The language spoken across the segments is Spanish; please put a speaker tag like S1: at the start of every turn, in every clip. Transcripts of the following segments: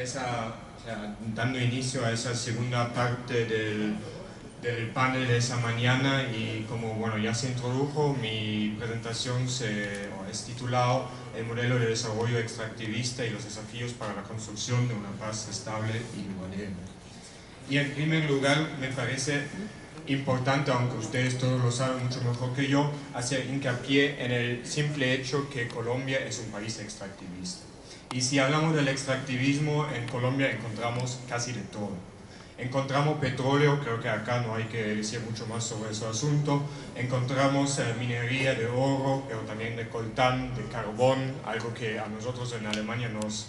S1: o sea, dando inicio a esa segunda parte del panel de esa mañana, y como bueno, ya se introdujo, mi presentación es titulado El modelo de desarrollo extractivista y los desafíos para la construcción de una paz estable y duradera. Y en primer lugar, me parece importante, aunque ustedes todos lo saben mucho mejor que yo, hacer hincapié en el simple hecho que Colombia es un país extractivista. Y si hablamos del extractivismo, en Colombia encontramos casi de todo. Encontramos petróleo, creo que acá no hay que decir mucho más sobre ese asunto. Encontramos minería de oro, pero también de coltán, de carbón, algo que a nosotros en Alemania nos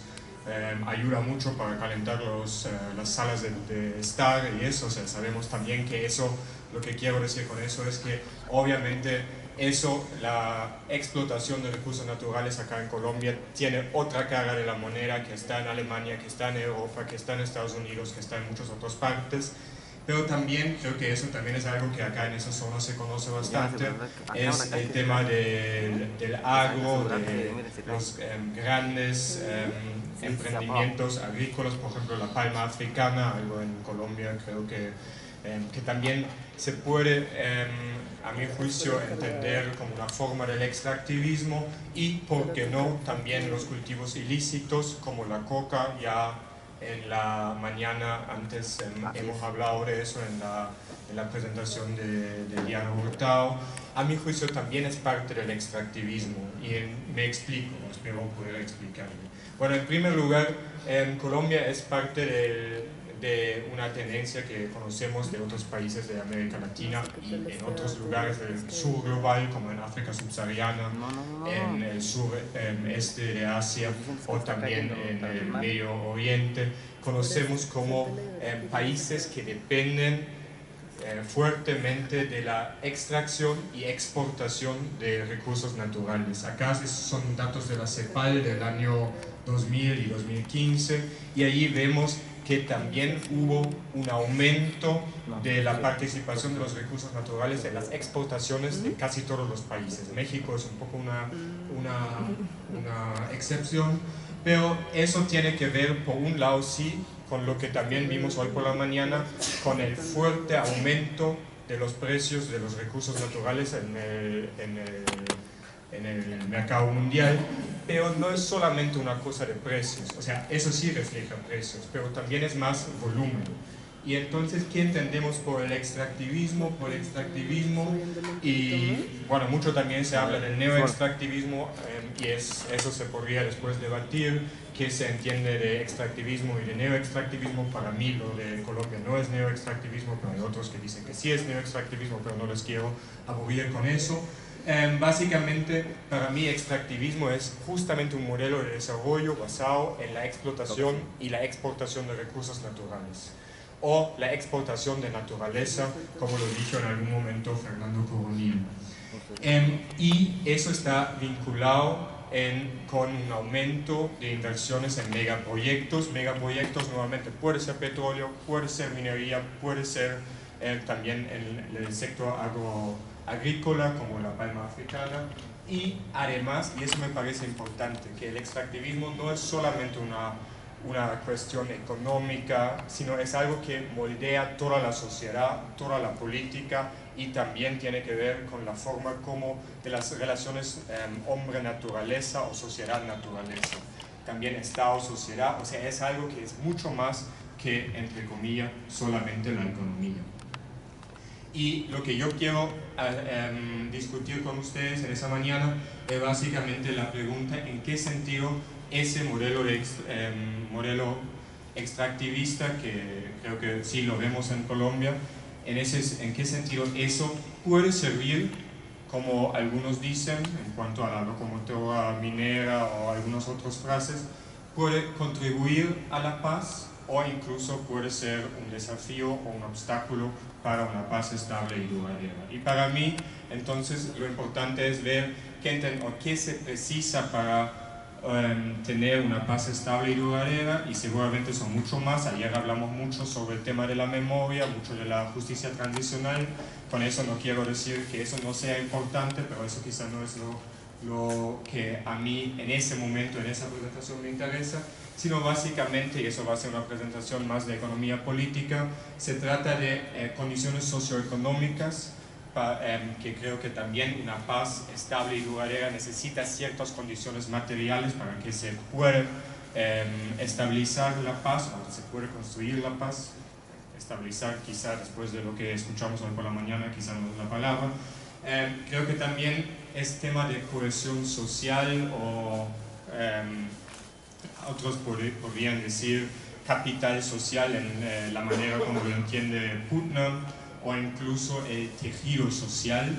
S1: ayuda mucho para calentar las salas de estar y eso. O sea, sabemos también que eso, lo que quiero decir con eso es que obviamente eso, la explotación de recursos naturales acá en Colombia tiene otra cara de la moneda, que está en Alemania, que está en Europa, que está en Estados Unidos, que está en muchas otras partes. Pero también creo que eso también es algo que acá en esa zona se conoce bastante, es el tema del agro, de los grandes emprendimientos agrícolas, por ejemplo la palma africana, algo en Colombia creo que también se puede, a mi juicio, entender como una forma del extractivismo, y, por qué no, también los cultivos ilícitos como la coca. Ya en la mañana antes hemos hablado de eso en la presentación de Diana Hurtado. A mi juicio también es parte del extractivismo, y me explico, espero poder explicarme. Bueno, en primer lugar, Colombia es parte de una tendencia que conocemos de otros países de América Latina y en otros lugares del sur global, como en África subsahariana, en el sur este de Asia, o también en el Medio Oriente. Conocemos como países que dependen fuertemente de la extracción y exportación de recursos naturales. Acá son datos de la CEPAL del año 2000 y 2015, y allí vemos que también hubo un aumento de la participación de los recursos naturales en las exportaciones de casi todos los países. México es un poco una excepción, pero eso tiene que ver, por un lado, sí, con lo que también vimos hoy por la mañana, con el fuerte aumento de los precios de los recursos naturales en el mercado mundial. Pero no es solamente una cosa de precios, o sea, eso sí refleja precios, pero también es más volumen. Y entonces, ¿qué entendemos por el extractivismo? Por el extractivismo, y bueno, mucho también se habla del neoextractivismo, y eso se podría después debatir, qué se entiende de extractivismo y de neoextractivismo. Para mí lo de Colombia no es neoextractivismo, pero hay otros que dicen que sí es neoextractivismo, pero no les quiero aburrir con eso. Básicamente, para mí, extractivismo es justamente un modelo de desarrollo basado en la explotación y la exportación de recursos naturales, o la exportación de naturaleza, como lo dijo en algún momento Fernando Coronil. Y eso está vinculado con un aumento de inversiones en megaproyectos. Megaproyectos nuevamente puede ser petróleo, puede ser minería, puede ser también en el sector agrícola, como la palma africana. Y además, y eso me parece importante, que el extractivismo no es solamente una cuestión económica, sino es algo que moldea toda la sociedad, toda la política, y también tiene que ver con la forma como de las relaciones hombre-naturaleza o sociedad-naturaleza. También Estado-sociedad, o sea, es algo que es mucho más que, entre comillas, solamente la economía. Y lo que yo quiero discutir con ustedes en esa mañana es básicamente la pregunta: ¿en qué sentido ese modelo extractivista, que creo que sí lo vemos en Colombia, en qué sentido eso puede servir, como algunos dicen, en cuanto a la locomotora minera o algunas otras frases, puede contribuir a la paz, o incluso puede ser un desafío o un obstáculo para una paz estable y duradera? Y para mí, entonces, lo importante es ver qué se precisa para tener una paz estable y duradera, y seguramente son mucho más. Ayer hablamos mucho sobre el tema de la memoria, mucho de la justicia transicional. Con eso no quiero decir que eso no sea importante, pero eso quizá no es lo que a mí en ese momento, en esa presentación, me interesa, sino básicamente, y eso va a ser una presentación más de economía política, se trata de condiciones socioeconómicas, que creo que también una paz estable y duradera necesita ciertas condiciones materiales para que se pueda estabilizar la paz, o se puede construir la paz. Estabilizar, quizá después de lo que escuchamos hoy por la mañana, quizá no es la palabra. Creo que también es tema de cohesión social, o otros podrían decir capital social en la manera como lo entiende Putnam, o incluso el tejido social,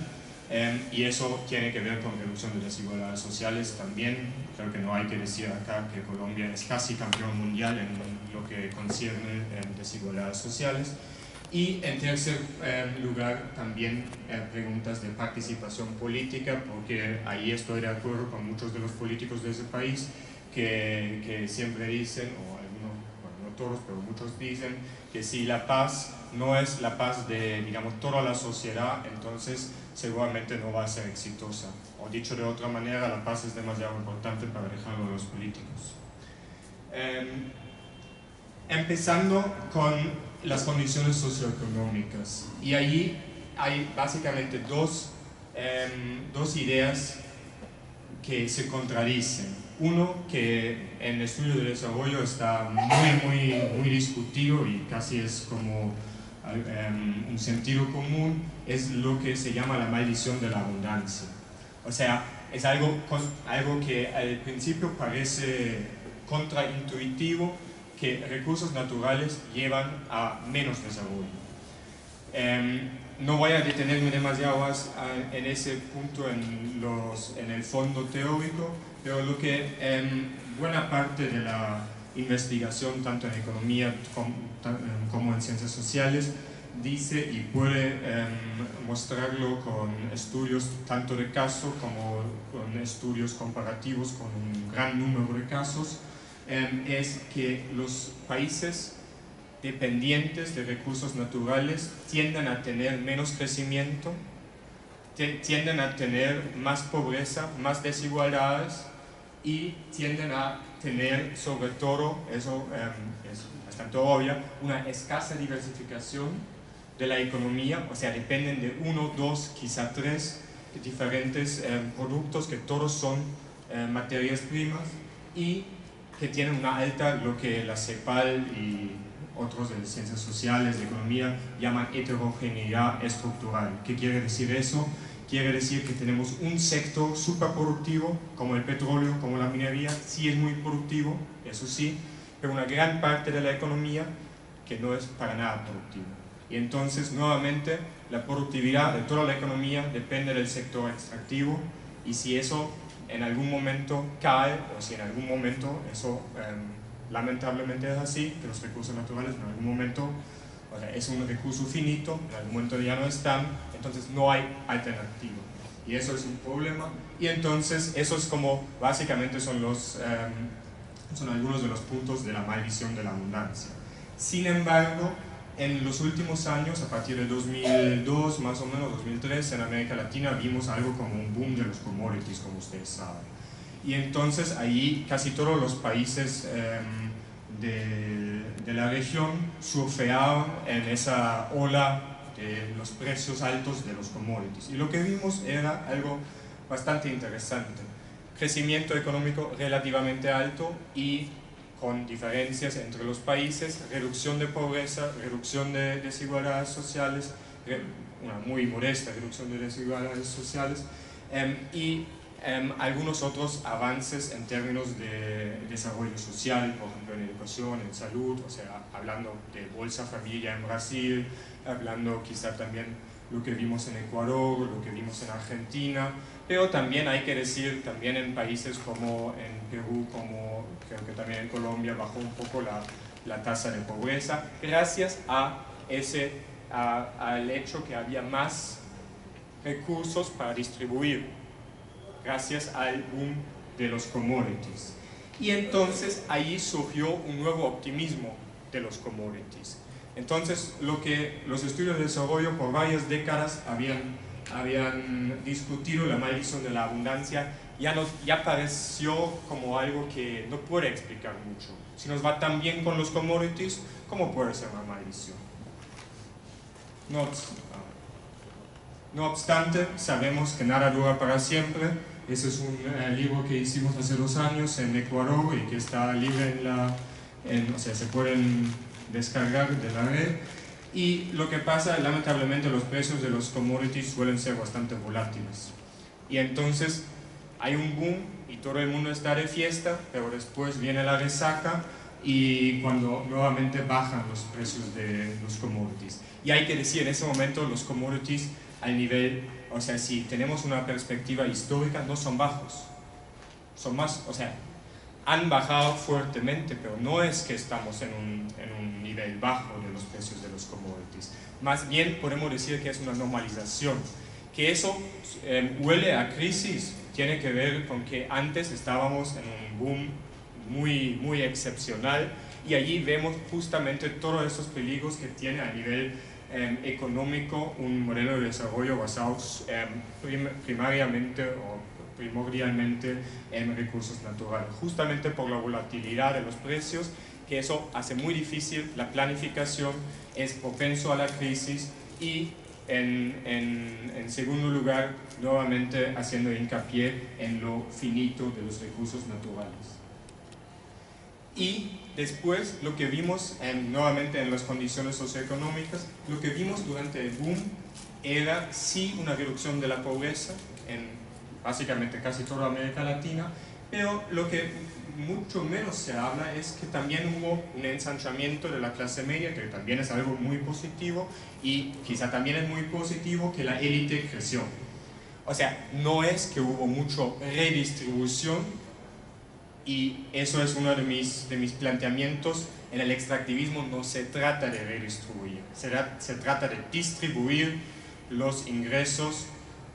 S1: y eso tiene que ver con reducción de desigualdades sociales también. Creo que no hay que decir acá que Colombia es casi campeón mundial en lo que concierne desigualdades sociales. Y en tercer lugar también preguntas de participación política, porque ahí estoy de acuerdo con muchos de los políticos de ese país que siempre dicen, o algunos, bueno, no todos, pero muchos dicen que si la paz no es la paz de, digamos, toda la sociedad, entonces seguramente no va a ser exitosa. O dicho de otra manera, la paz es demasiado importante para dejarlo a los políticos. Empezando con las condiciones socioeconómicas. Y allí hay básicamente dos ideas que se contradicen. Uno, que en el estudio de desarrollo está muy discutido y casi es como un sentido común, es lo que se llama la maldición de la abundancia. O sea, es algo que al principio parece contraintuitivo, que recursos naturales llevan a menos desarrollo. No voy a detenerme demasiado más en ese punto en el fondo teórico, pero lo que buena parte de la investigación, tanto en economía como en ciencias sociales, dice y puede mostrarlo con estudios tanto de caso como con estudios comparativos con un gran número de casos, es que los países dependientes de recursos naturales tienden a tener menos crecimiento, tienden a tener más pobreza, más desigualdades, y tienden a tener, sobre todo, eso es bastante obvio, una escasa diversificación de la economía. O sea, dependen de uno, dos, quizá tres diferentes productos que todos son materias primas, y que tienen una alta, lo que la CEPAL y otros de ciencias sociales, de economía, llaman heterogeneidad estructural. ¿Qué quiere decir eso? Quiere decir que tenemos un sector superproductivo, como el petróleo, como la minería, sí es muy productivo, eso sí, pero una gran parte de la economía que no es para nada productiva. Y entonces, nuevamente, la productividad de toda la economía depende del sector extractivo, y si eso en algún momento cae, o si en algún momento eso lamentablemente es así, que los recursos naturales en algún momento, o sea, es un recurso finito, en algún momento ya no están, entonces no hay alternativa. Y eso es un problema, y entonces eso es como, básicamente son algunos de los puntos de la maldición de la abundancia. Sin embargo, en los últimos años, a partir de 2002, más o menos 2003, en América Latina vimos algo como un boom de los commodities, como ustedes saben. Y entonces allí casi todos los países de la región surfeaban en esa ola de los precios altos de los commodities. Y lo que vimos era algo bastante interesante. Crecimiento económico relativamente alto y con diferencias entre los países, reducción de pobreza, reducción de desigualdades sociales, una muy modesta reducción de desigualdades sociales, y algunos otros avances en términos de desarrollo social, por ejemplo en educación, en salud, o sea, hablando de Bolsa Familia en Brasil, hablando quizá también lo que vimos en Ecuador, lo que vimos en Argentina, pero también hay que decir, también en países como en Perú, como creo que también en Colombia, bajó un poco la tasa de pobreza, gracias al hecho que había más recursos para distribuir, gracias al boom de los commodities. Y entonces ahí surgió un nuevo optimismo de los commodities. Entonces, lo que los estudios de desarrollo por varias décadas habían discutido, la maldición de la abundancia, ya pareció como algo que no puede explicar mucho. Si nos va tan bien con los commodities, ¿cómo puede ser una maldición? No obstante, sabemos que nada dura para siempre. Ese es un libro que hicimos hace 2 años en Ecuador y que está libre o sea, se pueden descargar de la red. Y lo que pasa, lamentablemente, los precios de los commodities suelen ser bastante volátiles. Y entonces hay un boom y todo el mundo está de fiesta, pero después viene la resaca y cuando nuevamente bajan los precios de los commodities. Y hay que decir, en ese momento los commodities al nivel, o sea, si tenemos una perspectiva histórica, no son bajos. Son más, o sea, han bajado fuertemente, pero no es que estamos en un nivel bajo de los precios de los commodities. Más bien podemos decir que es una normalización. Que eso huele a crisis, tiene que ver con que antes estábamos en un boom muy excepcional y allí vemos justamente todos esos peligros que tiene a nivel económico un modelo de desarrollo basado primariamente o primordialmente en recursos naturales, justamente por la volatilidad de los precios, que eso hace muy difícil la planificación, es propenso a la crisis y en segundo lugar, nuevamente haciendo hincapié en lo finito de los recursos naturales. Y después lo que vimos, nuevamente en las condiciones socioeconómicas, lo que vimos durante el boom era sí una reducción de la pobreza en básicamente casi toda América Latina, pero lo que mucho menos se habla es que también hubo un ensanchamiento de la clase media, que también es algo muy positivo, y quizá también es muy positivo que la élite creció. O sea, no es que hubo mucha redistribución, y eso es uno de mis planteamientos. En el extractivismo no se trata de redistribuir, se trata de distribuir los ingresos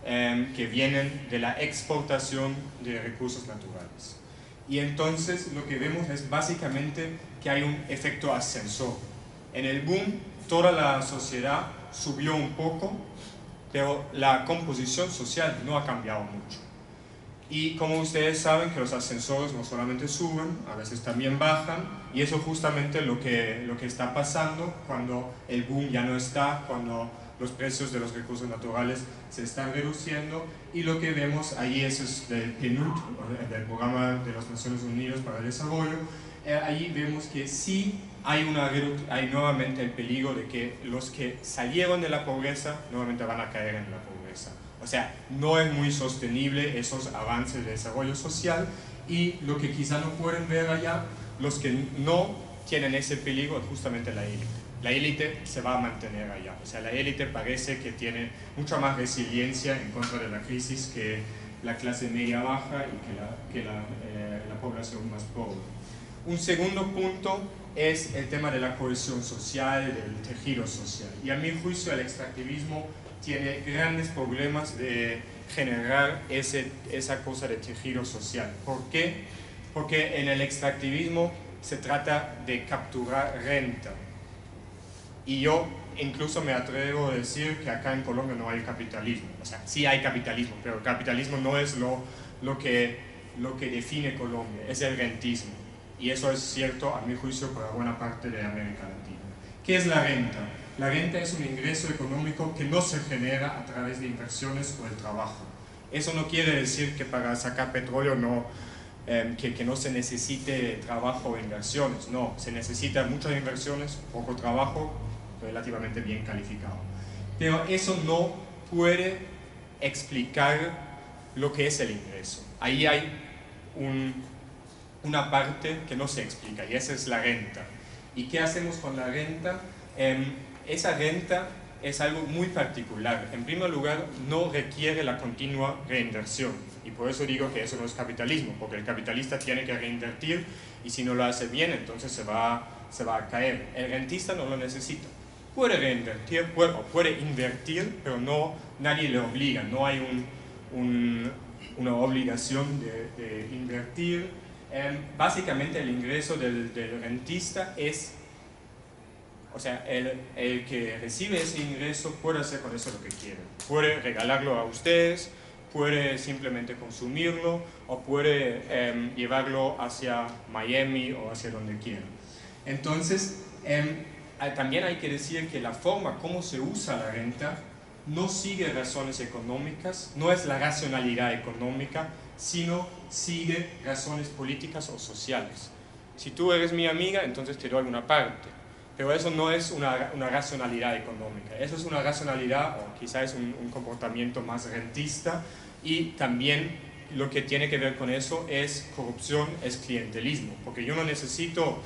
S1: que vienen de la exportación de recursos naturales. Y entonces lo que vemos es básicamente que hay un efecto ascensor. En el boom toda la sociedad subió un poco, pero la composición social no ha cambiado mucho. Y como ustedes saben que los ascensores no solamente suben, a veces también bajan, y eso es justamente lo que está pasando cuando el boom ya no está, cuando los precios de los recursos naturales se están reduciendo, y lo que vemos ahí es del PNUD, del Programa de las Naciones Unidas para el Desarrollo. Ahí vemos que sí hay nuevamente el peligro de que los que salieron de la pobreza nuevamente van a caer en la pobreza. O sea, no es muy sostenible esos avances de desarrollo social, y lo que quizá no pueden ver allá, los que no tienen ese peligro, es justamente la élite. La élite se va a mantener allá. O sea, la élite parece que tiene mucha más resiliencia en contra de la crisis que la clase media baja y que la población más pobre. Un segundo punto es el tema de la cohesión social, del tejido social. Y a mi juicio el extractivismo tiene grandes problemas de generar esa cosa de tejido social. ¿Por qué? Porque en el extractivismo se trata de capturar renta. Y yo incluso me atrevo a decir que acá en Colombia no hay capitalismo. O sea, sí hay capitalismo, pero el capitalismo no es lo que define Colombia, es el rentismo. Y eso es cierto, a mi juicio, para buena parte de América Latina. ¿Qué es la renta? La renta es un ingreso económico que no se genera a través de inversiones o el trabajo. Eso no quiere decir que para sacar petróleo que no se necesite trabajo o inversiones. No, se necesitan muchas inversiones, poco trabajo, relativamente bien calificado. Pero eso no puede explicar lo que es el ingreso. Ahí hay una parte que no se explica, y esa es la renta. ¿Y qué hacemos con la renta? Esa renta es algo muy particular. En primer lugar, no requiere la continua reinversión, y por eso digo que eso no es capitalismo, porque el capitalista tiene que reinvertir, y si no lo hace bien, entonces se va a caer. El rentista no lo necesita. Puede reinvertir, puede invertir, pero nadie le obliga, no hay una obligación de invertir. Básicamente el ingreso del rentista es, o sea, el que recibe ese ingreso puede hacer con eso lo que quiere. Puede regalarlo a ustedes, puede simplemente consumirlo o puede llevarlo hacia Miami o hacia donde quiera. Entonces, también hay que decir que la forma como se usa la renta no sigue razones económicas, no es la racionalidad económica, sino sigue razones políticas o sociales. Si tú eres mi amiga, entonces te doy una parte, pero eso no es una racionalidad económica, eso es una racionalidad o quizás es un comportamiento más rentista, y también lo que tiene que ver con eso es corrupción, es clientelismo, porque yo no necesito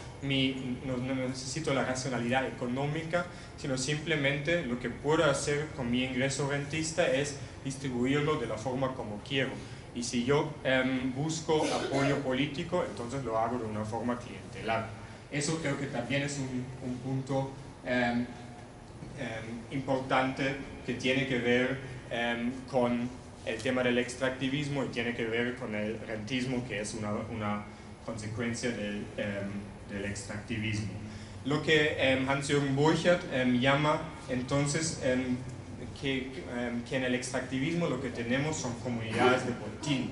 S1: la racionalidad económica, sino simplemente lo que puedo hacer con mi ingreso rentista es distribuirlo de la forma como quiero. Y si yo busco apoyo político, entonces lo hago de una forma clientelar. Eso creo que también es un punto importante que tiene que ver con el tema del extractivismo y tiene que ver con el rentismo, que es una consecuencia del extractivismo. Lo que Hans-Jürgen Borchardt llama entonces que en el extractivismo lo que tenemos son comunidades de botín.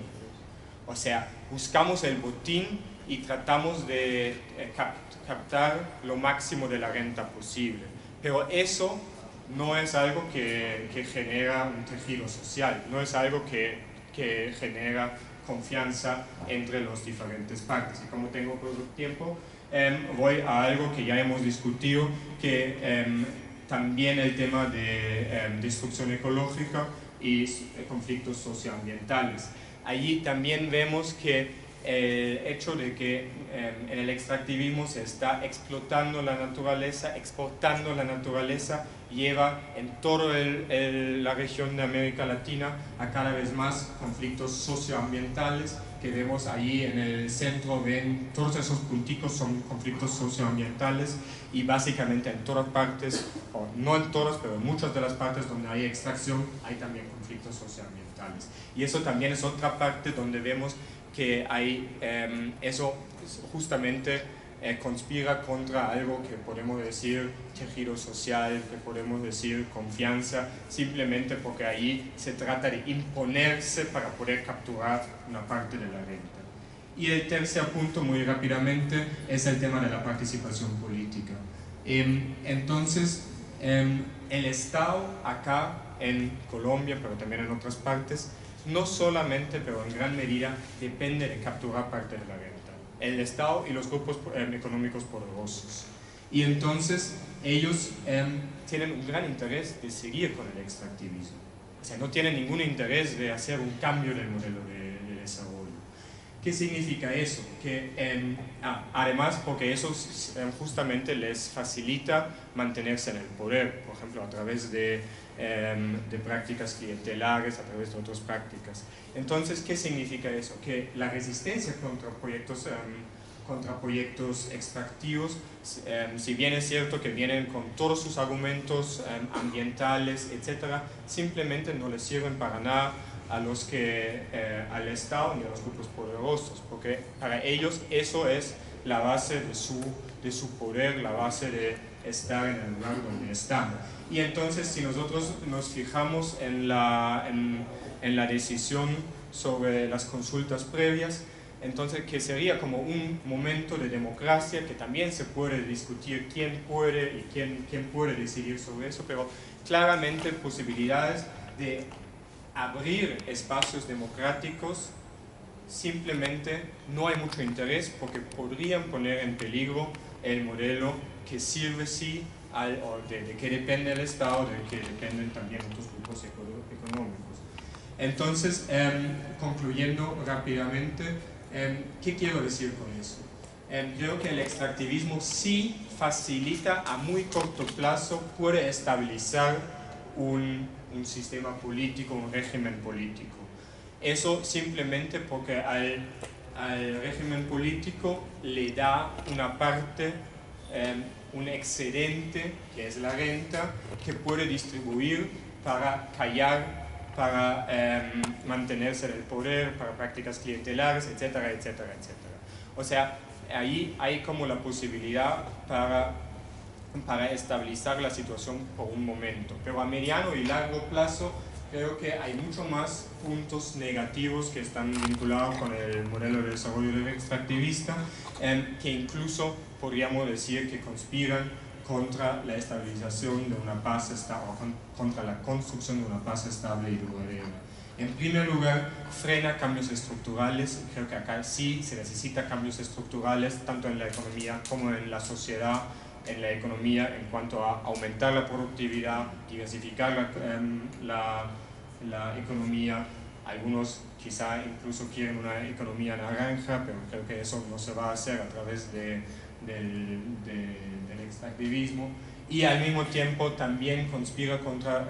S1: O sea, buscamos el botín y tratamos de captar lo máximo de la renta posible. Pero eso no es algo que genera un tejido social, no es algo que genera confianza entre las diferentes partes. Y como tengo poco tiempo, voy a algo que ya hemos discutido, que también el tema de destrucción ecológica y conflictos socioambientales. Allí también vemos que el hecho de que en el extractivismo se está explotando la naturaleza, exportando la naturaleza, lleva en toda la región de América Latina a cada vez más conflictos socioambientales, que vemos allí en el centro, ven todos esos punticos son conflictos socioambientales, y básicamente en todas partes, o no en todas, pero en muchas de las partes donde hay extracción hay también conflictos socioambientales. Y eso también es otra parte donde vemos que hay, eso justamente conspira contra algo que podemos decir tejido social, que podemos decir confianza, simplemente porque ahí se trata de imponerse para poder capturar una parte de la renta. Y el tercer punto, muy rápidamente, es el tema de la participación política. Entonces, el Estado acá en Colombia, pero también en otras partes, no solamente, pero en gran medida, depende de capturar parte de la renta. El Estado y los grupos económicos poderosos. Y entonces ellos tienen un gran interés de seguir con el extractivismo. O sea, no tienen ningún interés de hacer un cambio del modelo de desarrollo. ¿Qué significa eso? Que, además, porque eso justamente les facilita mantenerse en el poder, por ejemplo, a través de prácticas clientelares, a través de otras prácticas. Entonces, ¿qué significa eso? Que la resistencia contra proyectos extractivos, si bien es cierto que vienen con todos sus argumentos ambientales, etc., simplemente no les sirven para nada al Estado ni a los grupos poderosos, porque para ellos eso es la base de su poder, la base de estar en el lugar donde están. Y entonces, si nosotros nos fijamos en la decisión sobre las consultas previas, entonces que sería como un momento de democracia, que también se puede discutir quién puede y quién puede decidir sobre eso, pero claramente posibilidades de abrir espacios democráticos simplemente no hay mucho interés, porque podrían poner en peligro el modelo que sirve sí de que depende el Estado, de que dependen también otros grupos económicos. Entonces, concluyendo rápidamente, ¿qué quiero decir con eso? Creo que el extractivismo sí facilita a muy corto plazo, puede estabilizar un sistema político, un régimen político. Eso simplemente porque al régimen político le da una parte, un excedente, que es la renta, que puede distribuir para callar, para mantenerse en el poder, para prácticas clientelares, etcétera, etcétera, etcétera. O sea, ahí hay como la posibilidad para estabilizar la situación por un momento, pero a mediano y largo plazo creo que hay mucho más puntos negativos que están vinculados con el modelo de desarrollo extractivista, que incluso podríamos decir que conspiran contra la estabilización de una paz estable, o contra la construcción de una paz estable y duradera. En primer lugar, frena cambios estructurales. Creo que acá sí se necesita cambios estructurales, tanto en la economía como en la sociedad. En la economía, en cuanto a aumentar la productividad, diversificar la economía. Algunos quizá incluso quieren una economía naranja, pero creo que eso no se va a hacer a través del extractivismo. Y al mismo tiempo también conspira contra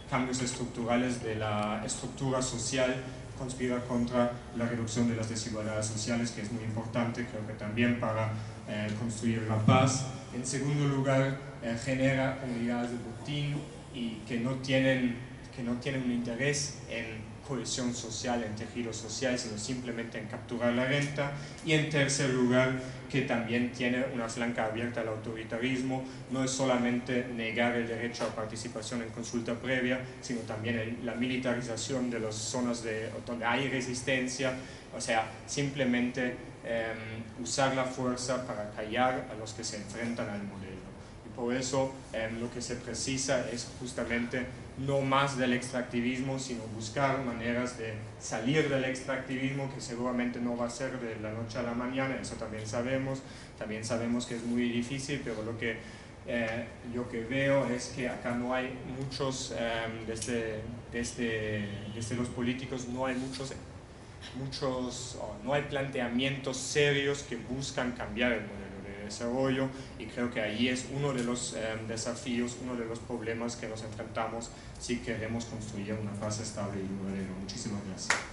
S1: cambios estructurales de la estructura social, conspira contra la reducción de las desigualdades sociales, que es muy importante, creo que también para construir la paz. En segundo lugar, genera unidades de botín y que no tienen un interés en cohesión social, en tejido social, sino simplemente en capturar la renta. Y en tercer lugar, que también tiene una flanca abierta al autoritarismo. No es solamente negar el derecho a participación en consulta previa, sino también la militarización de las zonas donde hay resistencia, o sea, simplemente usar la fuerza para callar a los que se enfrentan al modelo. Y por eso lo que se precisa es justamente no más del extractivismo, sino buscar maneras de salir del extractivismo, que seguramente no va a ser de la noche a la mañana, eso también sabemos que es muy difícil, pero lo que yo que veo es que acá no hay muchos, desde los políticos no hay no hay planteamientos serios que buscan cambiar el modelo de desarrollo, y creo que ahí es uno de los desafíos, uno de los problemas que nos enfrentamos si queremos construir una paz estable y duradera. Muchísimas gracias.